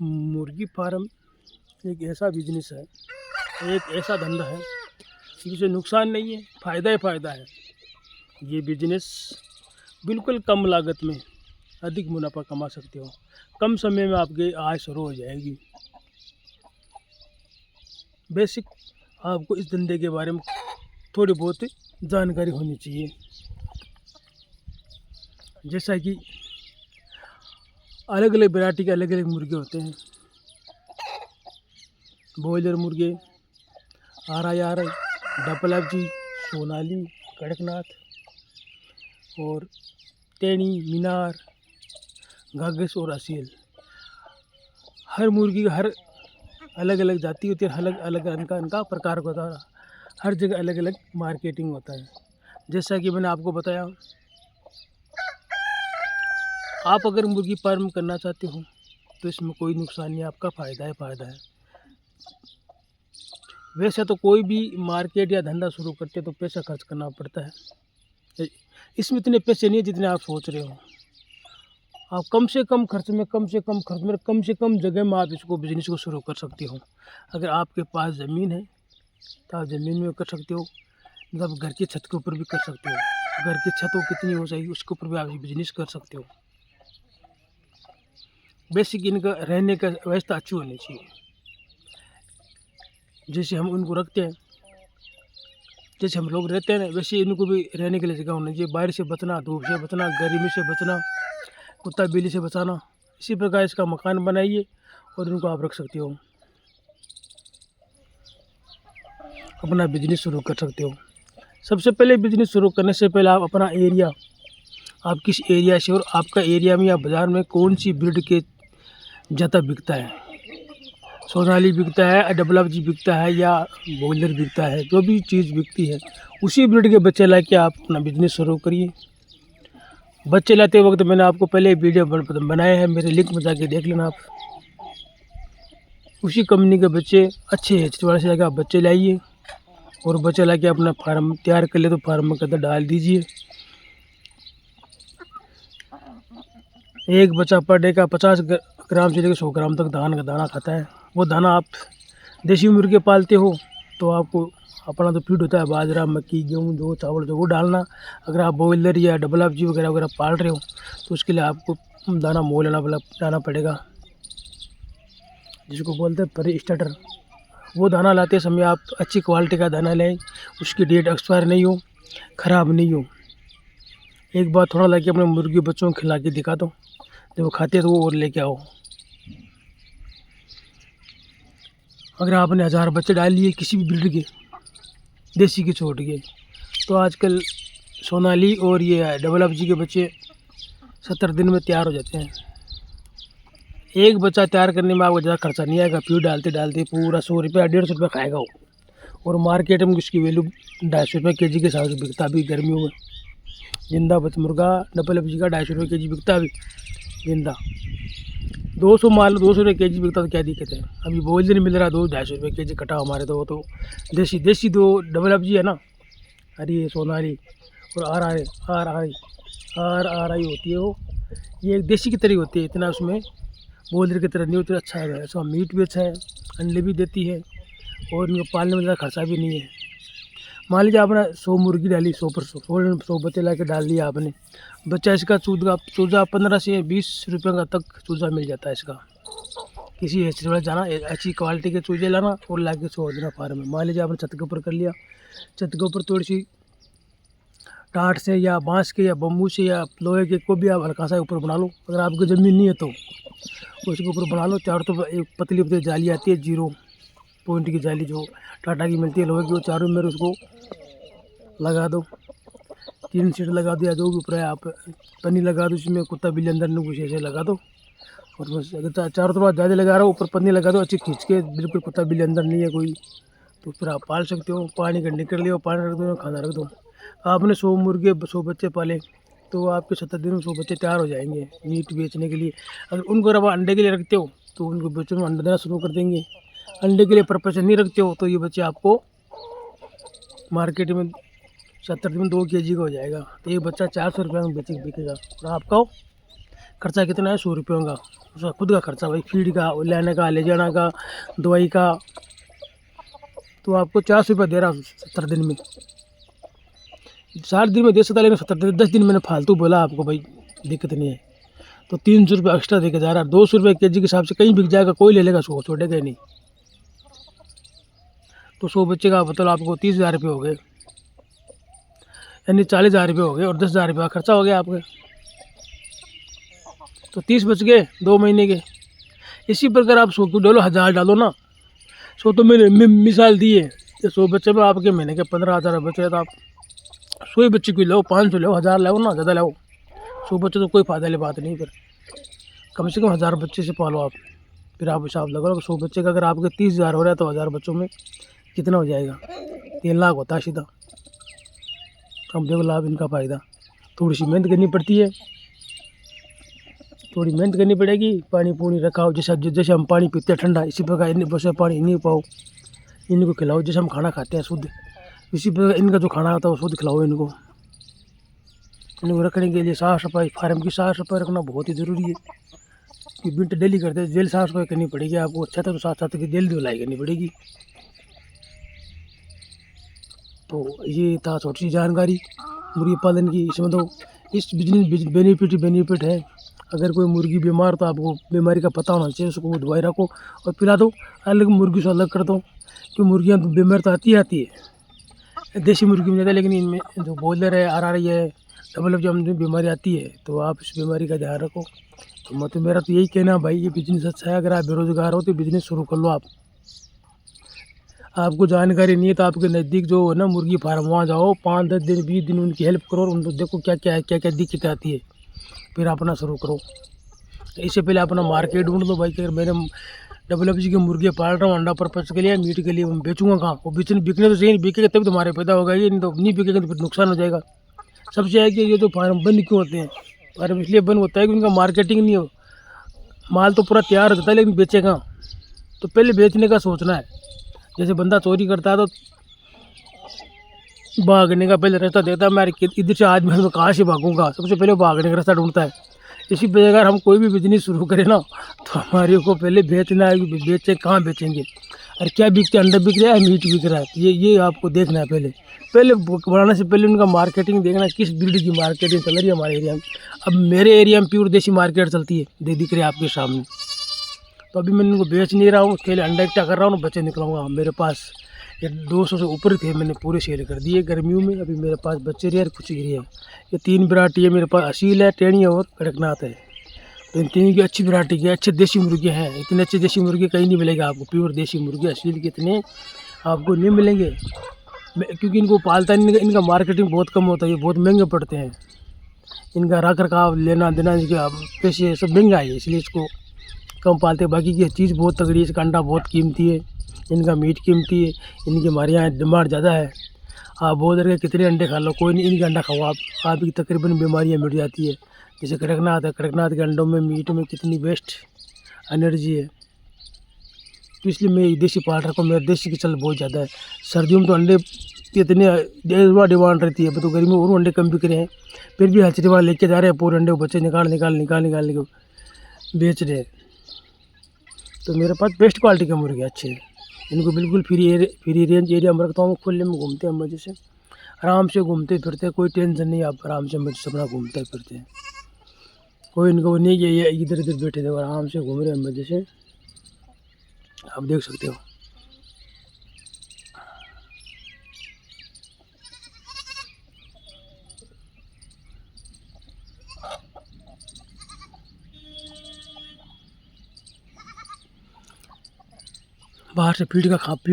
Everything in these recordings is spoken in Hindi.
मुर्गी फार्म एक ऐसा बिजनेस है, एक ऐसा धंधा है जिसमें नुकसान नहीं है, फ़ायदा ही फ़ायदा है। ये बिजनेस बिल्कुल कम लागत में अधिक मुनाफा कमा सकते हो। कम समय में आपकी आय शुरू हो जाएगी। बेसिक आपको इस धंधे के बारे में थोड़ी बहुत जानकारी होनी चाहिए। जैसा कि अलग अलग वैरायटी के अलग अलग मुर्गे होते हैं। बॉयलर मुर्गे, RIR, double FG, Sonali, Kadaknath और टैनी, मीनार, गागस और असील। हर मुर्गी का हर अलग अलग जाति होती है, अलग अलग इनका प्रकार होता है। हर जगह अलग अलग मार्केटिंग होता है। जैसा कि मैंने आपको बताया, आप अगर मुर्गी फार्म करना चाहते हो तो इसमें कोई नुकसान नहीं, आपका फ़ायदा है फ़ायदा है। वैसे तो कोई भी मार्केट या धंधा शुरू करते हैं तो पैसा खर्च करना पड़ता है। इसमें इतने पैसे नहीं जितने आप सोच रहे हो। आप कम से कम खर्च में कम से कम जगह में आप इसको बिजनेस को शुरू कर सकते हो। अगर आपके पास ज़मीन है तो आप ज़मीन में कर सकते हो, मतलब घर की छत के ऊपर भी कर सकते हो। घर की छत वो कितनी हो जाएगी उसके ऊपर भी आप बिजनेस कर सकते हो। बेसिक इनका रहने का व्यवस्था अच्छी होनी चाहिए। जैसे हम उनको रखते हैं, जैसे हम लोग रहते हैं ना, वैसे इनको भी रहने के लिए जगह होनी चाहिए। बारिश से बचना, धूप से बचना, गर्मी से बचना, कुत्ता बिल्ली से बचाना। इसी प्रकार इसका मकान बनाइए और इनको आप रख सकते हो, अपना बिजनेस शुरू कर सकते हो। सबसे पहले बिजनेस शुरू करने से पहले आप अपना एरिया, आप किस एरिया से और आपका एरिया में या बाज़ार में कौन सी ब्रीड के ज़्यादा बिकता है, सोनाली बिकता है, डबल FG बिकता है या बॉयलर बिकता है, जो भी चीज़ बिकती है उसी ब्रीड के बच्चे ला के आप अपना बिजनेस शुरू करिए। बच्चे लाते वक्त मैंने आपको पहले वीडियो बनाया है, मेरे लिंक में जाके देख लेना आप। उसी कंपनी के बच्चे अच्छे एचडी से जाकर आप बच्चे लाइए और बच्चे ला के अपना फार्म तैयार कर ले तो फार्म में कदर डाल दीजिए। एक बच्चा पर डे का 50 ग्राम से लेकर 100 ग्राम तक धान का दाना खाता है। वो दाना आप देसी मुर्गे पालते हो तो आपको अपना तो फीड होता है बाजरा, मक्की, गेहूँ, जो चावल जो वो डालना। अगर आप बॉयलर या डबल FG वगैरह वगैरह पाल रहे हो तो उसके लिए आपको दाना मोल लाना पड़ेगा, जिसको बोलते हैं प्री स्टार्टर। वो दाना लाते समय आप अच्छी क्वालिटी का दाना लें, उसकी डेट एक्सपायर नहीं हो, ख़राब नहीं हो। एक बार थोड़ा लाके अपने मुर्गी बच्चों को खिला के दिखा दो, जब वो खाते हैं तो वो और लेके आओ। अगर आपने 1000 बच्चे डाल लिए किसी भी ब्रीड के, देसी के छोड़ के, तो आजकल सोनाली और ये डबल FG के बच्चे 70 दिन में तैयार हो जाते हैं। एक बच्चा तैयार करने में आपको ज़्यादा खर्चा नहीं आएगा। फीड डालते डालते पूरा 100 रुपया 150 रुपया खाएगा वो, और मार्केट में उसकी वैल्यू 250 रुपये केजी के हिसाब से बिकता भी। गर्मियों में जिंदा मुर्गा डबल FG का 250 रुपये केजी बिकता भी जिंदा। 200 मान लो 200 रुपये केजी बिकता तो क्या दिक्कत है। अभी बॉयलर मिल रहा है 250 रुपये केजी कटा हमारे, तो वो तो देसी दो डबल FG है ना। अरे ये सोनाली और RRI होती है, वो ये एक देसी की तरह होती है। इतना उसमें बॉयलर की तरह नहीं होती। अच्छा है, इसका मीट भी अच्छा है, अंडे भी देती है और इनको पालने में ज़्यादा खर्चा भी नहीं है। मान लीजिए आपने 100 मुर्गी डाली, 100 बच्चे ला के डाल दिया आपने, बच्चा इसका चूजा 15 से 20 रुपये का तक चूजा मिल जाता है इसका। किसी ऐसे वाले जाना, अच्छी क्वालिटी के चूजे लाना और ला के छोड़ देना फार्म में। मान लीजिए आपने छत के ऊपर कर लिया, छत के ऊपर थोड़ी सी टाट से या बांस के या बम्बू से या लोहे के को भी आप हल्का सा ऊपर बना लो। अगर आपकी ज़मीन नहीं है तो उसके ऊपर बना लो। चारों तो एक पतली पतली जाली आती है, 0 पॉइंट की जाली जो टाटा की मिलती है लोहे की, वो चारों में उसको लगा दो। 3 सीट लगा दो या जो भी ऊपर है आप पन्नी लगा दो, उसमें कुत्ता बिल्ली अंदर नहीं घुसे, ऐसे लगा दो। और बस अगर चारों तरफ ज़्यादा लगा रहा हो, ऊपर पन्नी लगा दो अच्छी खींच के, बिल्कुल कुत्ता बिल्ली अंदर नहीं है कोई, तो फिर आप पाल सकते हो। पानी का निकल लिया, पानी रख दो, खाना रख दो। आपने 100 मुर्गे 100 बच्चे पाले तो आपके 70 दिन में 100 बच्चे तैयार हो जाएंगे मीट बेचने के लिए। अगर उनको अब अंडे के लिए रखते हो तो उनको बच्चों में अंडा देना शुरू कर देंगे। अंडे के लिए पर्पज से नहीं रखते हो तो ये बच्चे आपको मार्केट में 70 दिन में 2 केजी का हो जाएगा। तो ये बच्चा 400 रुपये में बिकेगा और आपका खर्चा कितना है, 100 रुपयों का उसका खुद का खर्चा भाई, फीड का, लेने का, ले जाना का, दवाई का। तो आपको 400 रुपये दे रहा 70 दिन में। 60 दिन में दे सकता, लेकिन 10 दिन मैंने फालतू बोला आपको भाई, दिक्कत नहीं है। तो 300 रुपये एक्स्ट्रा दे के जा रहा है। 200 रुपये के जी के हिसाब से कहीं बिक जाएगा, कोई ले लेगा उसको, छोड़ेगा ही नहीं। तो 100 बच्चे का मतलब आपको 30,000 रुपये हो गए, यानी 40,000 रुपये हो गए, और 10,000 रुपये का खर्चा हो गया आपके। तो 30 बच गए 2 महीने के। इसी प्रकार आप 100 को डालो, 1000 डालो ना। 100 तो मैंने मिसाल दी है, 100 बच्चे में आपके महीने के 15,000 बचे, तो आप 100 ही बच्चे को लो, 500 लो, 1000 लो ना, ज़्यादा लो। 100 बच्चे तो कोई फायदा वाली बात नहीं, फिर कम से कम 1000 बच्चे से पालो आप। फिर आप हिसाब लगाओ, 100 बच्चे का अगर आपके 30,000 हो रहा है तो 1000 बच्चों में कितना हो जाएगा, 3 लाख होता है सीधा। तो हम देखो लाभ इनका फ़ायदा। थोड़ी सी मेहनत करनी पड़ती है, थोड़ी मेहनत करनी पड़ेगी। पानी पूनी रखाओ, जैसे हम पानी पीते हैं ठंडा, इसी प्रकार इन्हें बस पानी इन्हीं पाओ, इनको खिलाओ। जैसे हम खाना खाते हैं शुद्ध, इसी प्रकार इनका जो खाना आता है वो शुद्ध खिलाओ इनको। इनको रखने के लिए साफ़ सफाई, फार्म की साफ़ सफाई रखना बहुत ही ज़रूरी है। कि विंटर डेली करते हैं, जेल साफ़ सफाई करनी पड़ेगी आपको। अच्छा था तो साथ साथ की जेल धुलाई करनी पड़ेगी। तो ये था छोटी सी जानकारी मुर्गी पालन की। इसमें तो इस बिजनेस बेनिफिट है। अगर कोई मुर्गी बीमार, तो आपको बीमारी का पता होना चाहिए, उसको दवाई रखो और पिला दो। अलग मुर्गी से अलग कर दो, क्योंकि मुर्गियाँ तो बीमार तो आती है। देसी मुर्गी में ज़्यादा, लेकिन इनमें जो बॉयलर है, RRI है, डबल एफ जब बीमारी आती है, तो आप इस बीमारी का ध्यान रखो। तो मेरा तो यही कहना है भाई, ये बिज़नेस अच्छा है। अगर आप बेरोज़गार हो तो बिज़नेस शुरू कर लो आप। आपको जानकारी नहीं है तो आपके नज़दीक जो है ना मुर्गी फार्म, वहाँ जाओ, 5-10 दिन 20 दिन उनकी हेल्प करो, और उनको देखो क्या क्या है, क्या क्या दिक्कत आती है, फिर अपना शुरू करो। इससे पहले अपना मार्केट ढूंढ लो भाई कि अगर मैंने WFG की मुर्गी पाल रहा हूँ अंडा पर्पज़ के लिए, मीट के लिए, बेचूंगा कहाँ? वो बिकने तो चाहिए, बिकेगा तभी तो हमारे पैदा होगा, ये नहीं तो नहीं बिकेगा तो फिर नुकसान हो जाएगा। सबसे है कि ये तो फार्म बंद क्यों होते हैं? फार्म इसलिए बंद होता है कि उनका मार्केटिंग नहीं हो। माल तो पूरा तैयार होता है, लेकिन बेचे कहाँ? तो पहले बेचने का सोचना है। जैसे बंदा चोरी करता है तो भागने का पहले रास्ता देखता है, मैं इधर से आज मैं कहाँ से भागूंगा, सबसे पहले भागने का रास्ता ढूंढता है। इसी वजह अगर हम कोई भी बिजनेस शुरू करें ना, तो हमारे को पहले बेचना है कि बेचें, कहाँ बेचेंगे और क्या बिकते हैं, अंडा बिक रहा है, मीट बिक रहा है, ये आपको देखना है। पहले बढ़ाने से पहले उनका मार्केटिंग देखना है, किस ब्रीड की मार्केटिंग चल रही है हमारे एरिया में। अब मेरे एरिया में प्योर देसी मार्केट चलती है, दिख रही है आपके सामने। तो अभी मैं इनको बेच नहीं रहा हूँ, उसके लिए अंडा इकट्ठा कर रहा हूँ, बच्चे निकलूँगा। मेरे पास ये 200 से ऊपर थे, मैंने पूरे सेल कर दिए गर्मियों में। अभी मेरे पास बच्चे रहे और कुछ गिरे हैं। ये 3 वैरायटी है मेरे पास, असील है, टेणी और कड़कनाथ है। तो इन 3 की अच्छी वैरायटी की अच्छे देसी मुर्गे हैं। इतने अच्छे देसी मुर्गे कहीं नहीं मिलेगा आपको, प्योर देसी मुर्गे असील के इतने आपको नहीं मिलेंगे। क्योंकि इनको पालता नहीं, इनका मार्केटिंग बहुत कम होता है, ये बहुत महंगे पड़ते हैं। इनका रख रखाव, लेना देना, इनके पैसे सब महंगा है, इसलिए इसको कम पालते हैं। बाकी की चीज़ बहुत तगड़ी है, इसका अंडा बहुत कीमती है, इनका मीट कीमती है, इनकी हमारे यहाँ डिमांड ज़्यादा है। आप बोल रहे कितने अंडे खा लो, कोई नहीं, इनके अंडा खाओ आपकी तकरीबन बीमारियाँ मिट जाती है। जैसे कड़कनाथ है, कड़कनाथ के अंडों में, मीट में कितनी बेस्ट एनर्जी है। तो इसलिए मैं देसी पाल रखा हूँ, मेरा देसी की चल बहुत ज़्यादा है। सर्दियों में तो अंडे इतने डिमांड रहती है, तो गर्मी में और अंडे कम बिक रहे हैं, फिर भी हचरी वाले लेके जा रहे हैं, पूरे अंडे बच्चे निकाल के बेच रहे हैं। तो मेरे पास बेस्ट क्वालिटी के मुर्गे अच्छे हैं। इनको बिल्कुल फ्री रेंज एरिया में रखता हूँ, खुले में घूमते हैं मज़े से, आराम से घूमते फिरते, कोई टेंशन नहीं। आप आराम से मज़े से अपना घूमते फिरते हैं, कोई इनको नहीं कि ये इधर इधर बैठे थे, आराम से घूम रहे हैं मज़े से, आप देख सकते हो। बाहर से फीड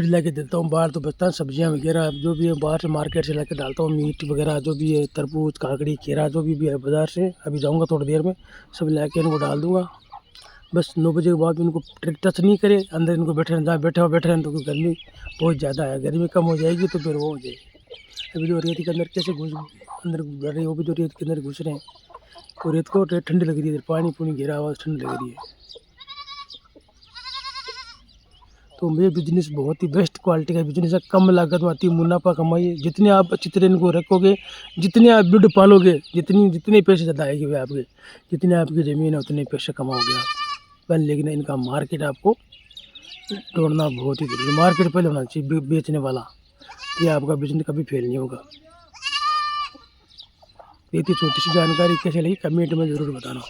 ला के देता हूँ, बाहर तो बचता है, सब्जियाँ वगैरह जो भी है बाहर से मार्केट से ला के डालता हूँ। मीट वगैरह जो भी है, तरबूज, काकड़ी, खीरा जो भी है बाज़ार से, अभी जाऊँगा थोड़ी देर में, सब ला के इनको डाल दूँगा। बस 9 बजे के बाद इनको टच नहीं करे, अंदर इनको बैठे रहना, जहाँ बैठे रहना। तो गर्मी बहुत ज़्यादा है, गर्मी कम हो जाएगी तो फिर वो हो जाएगी। अभी जो रेत के अंदर कैसे अंदर बैठ रही है, वो भी तो रेत के अंदर घुस रहे हैं, तो रेत को ठंडी लग रही है, पानी पूनी गिरा हुआ, ठंडी लग रही है। तो ये बिजनेस बहुत ही बेस्ट क्वालिटी का बिजनेस है, कम लागत में अति मुनाफा कमाइए। जितने आप अच्छी तरह इनको रखोगे, जितने आप ब्रीड पालोगे, जितने पैसे ज़्यादा आएंगे वे आपके, जितने आपकी ज़मीन है उतने पैसे कमाओगे आप। पर लेकिन इनका मार्केट आपको ढूँढना बहुत ही ज़रूरी है। मार्केट पहले होना चाहिए बेचने वाला, ये आपका बिजनेस कभी फेल नहीं होगा। इतनी छोटी सी जानकारी कैसे लगी कमेंट में ज़रूर बताना।